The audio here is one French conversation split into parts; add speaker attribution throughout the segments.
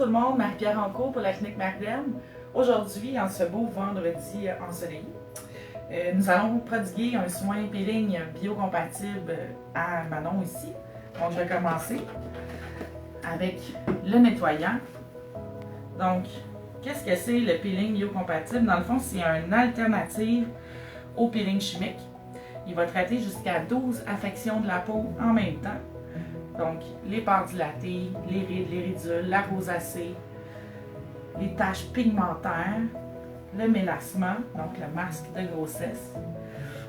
Speaker 1: tout le monde, Marie-Pierre Ancourt pour la clinique Marlène. Aujourd'hui, en ce beau vendredi ensoleillé, nous allons prodiguer un soin peeling biocompatible à Manon ici. Donc, je vais commencer avec le nettoyant. Donc, qu'est-ce que c'est le peeling biocompatible? Dans le fond, c'est une alternative au peeling chimique. Il va traiter jusqu'à 12 affections de la peau en même temps. Donc, les pores dilatées, les rides, les ridules, la rosacée, les taches pigmentaires, le mélassement, donc le masque de grossesse.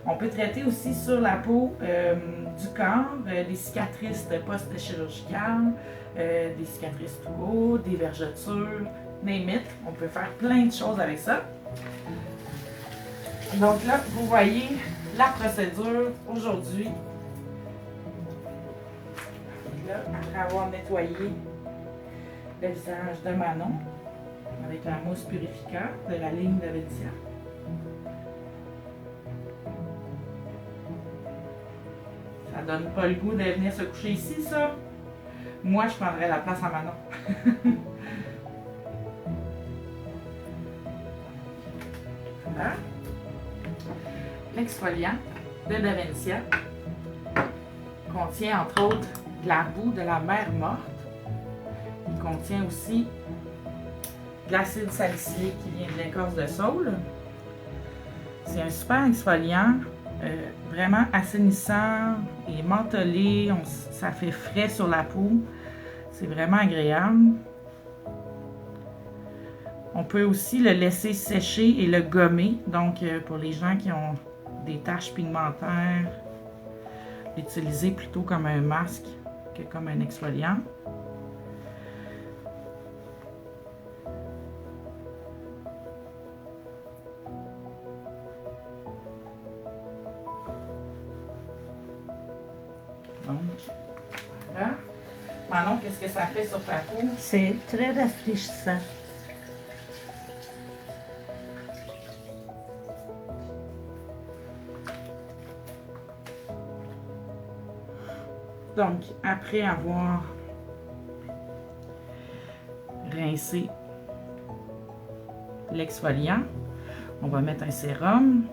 Speaker 1: On peut traiter aussi sur la peau du corps, des cicatrices post-chirurgicales, des cicatrices tout court, des vergetures, name it. On peut faire plein de choses avec ça. Donc là, vous voyez la procédure aujourd'hui. Là, après avoir nettoyé le visage de Manon avec la mousse purificateur de la ligne de Védia. Ça donne pas le goût de venir se coucher ici, ça. Moi, je prendrais la place à Manon. Voilà. L'exfoliant de Bavencia contient entre autres de la boue de la mer morte. Il contient aussi de l'acide salicylique qui vient de l'écorce de saule. C'est un super exfoliant, vraiment assainissant et mentholé. Ça fait frais sur la peau. C'est vraiment agréable. On peut aussi le laisser sécher et le gommer. Donc, pour les gens qui ont des taches pigmentaires, l'utiliser plutôt comme un masque que comme un exfoliant. Donc, voilà. Manon, qu'est-ce que ça fait sur ta peau?
Speaker 2: C'est très rafraîchissant.
Speaker 1: Donc, après avoir rincé l'exfoliant, on va mettre un sérum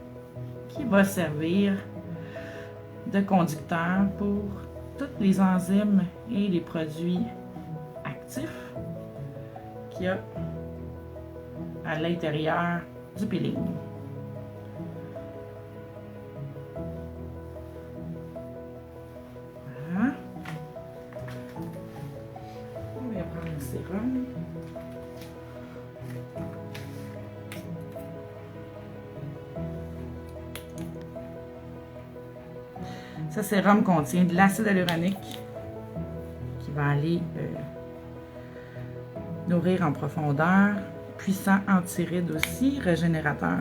Speaker 1: qui va servir de conducteur pour toutes les enzymes et les produits actifs qu'il y a à l'intérieur du peeling. Voilà. On va prendre le sérum. Ce sérum contient de l'acide hyaluronique qui va aller nourrir en profondeur, puissant anti-rides aussi, régénérateur.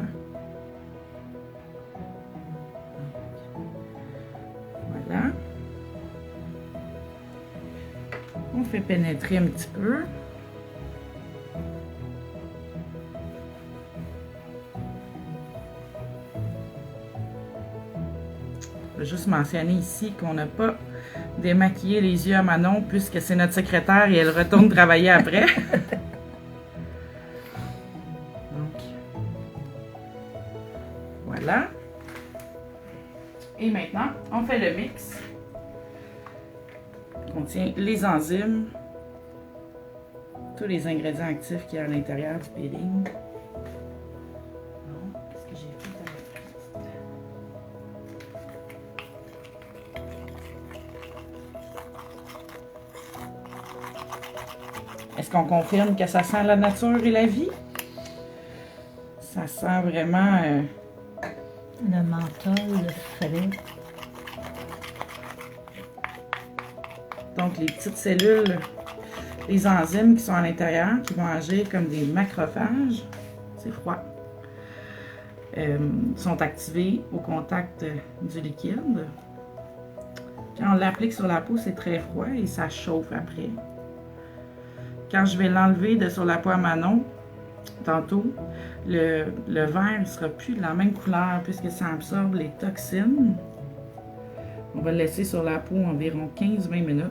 Speaker 1: Voilà. On fait pénétrer un petit peu. Je vais juste mentionner ici qu'on n'a pas démaquillé les yeux à Manon puisque c'est notre secrétaire et elle retourne travailler après. Donc, voilà. Et maintenant, on fait le mix. Il contient les enzymes, tous les ingrédients actifs qu'il y a à l'intérieur du peeling. Qu'est-ce que j'ai fait avec? Est-ce qu'on confirme que ça sent la nature et la vie? Ça sent vraiment...
Speaker 2: Le menthol, le frais.
Speaker 1: Donc, les petites cellules, les enzymes qui sont à l'intérieur, qui vont agir comme des macrophages, c'est froid, sont activées au contact du liquide. Quand on l'applique sur la peau, c'est très froid et ça chauffe après. Quand je vais l'enlever de sur la peau à Manon, tantôt, le vert ne sera plus de la même couleur puisque ça absorbe les toxines. On va le laisser sur la peau environ 15-20 minutes.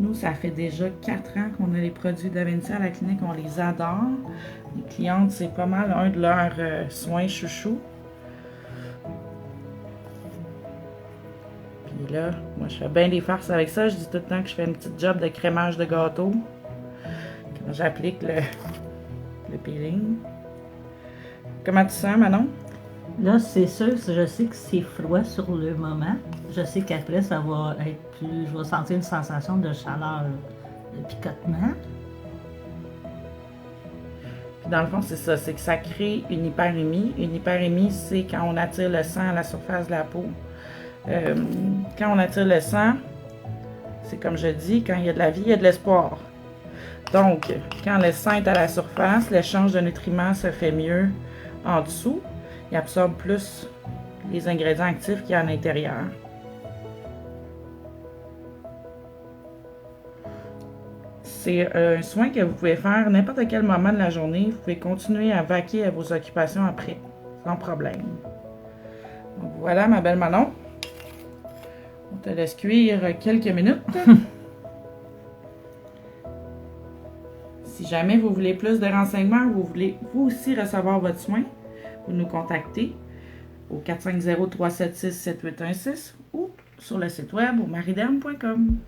Speaker 1: Nous, ça fait déjà 4 ans qu'on a les produits d'Aventia à la clinique, on les adore. Les clientes, c'est pas mal un de leurs soins chouchous. Puis là, moi, je fais bien des farces avec ça. Je dis tout le temps que je fais une petite job de crémage de gâteau quand j'applique le peeling. Comment tu sens, Manon?
Speaker 2: Là, c'est sûr, je sais que c'est froid sur le moment. Je sais qu'après, ça va être plus... Je vais sentir une sensation de chaleur, de picotement.
Speaker 1: Puis dans le fond, c'est ça, c'est que ça crée une hyperémie. Une hyperémie, c'est quand on attire le sang à la surface de la peau. Quand on attire le sang, c'est comme je dis, quand il y a de la vie, il y a de l'espoir. Donc, quand le sang est à la surface, l'échange de nutriments se fait mieux en dessous. Il absorbe plus les ingrédients actifs qu'il y a à l'intérieur. C'est un soin que vous pouvez faire à n'importe quel moment de la journée. Vous pouvez continuer à vaquer à vos occupations après, sans problème. Donc voilà, ma belle Manon. On te laisse cuire quelques minutes. Si jamais vous voulez plus de renseignements, vous voulez vous aussi recevoir votre soin, vous nous contactez au 450-376-7816 ou sur le site web au mariderme.com.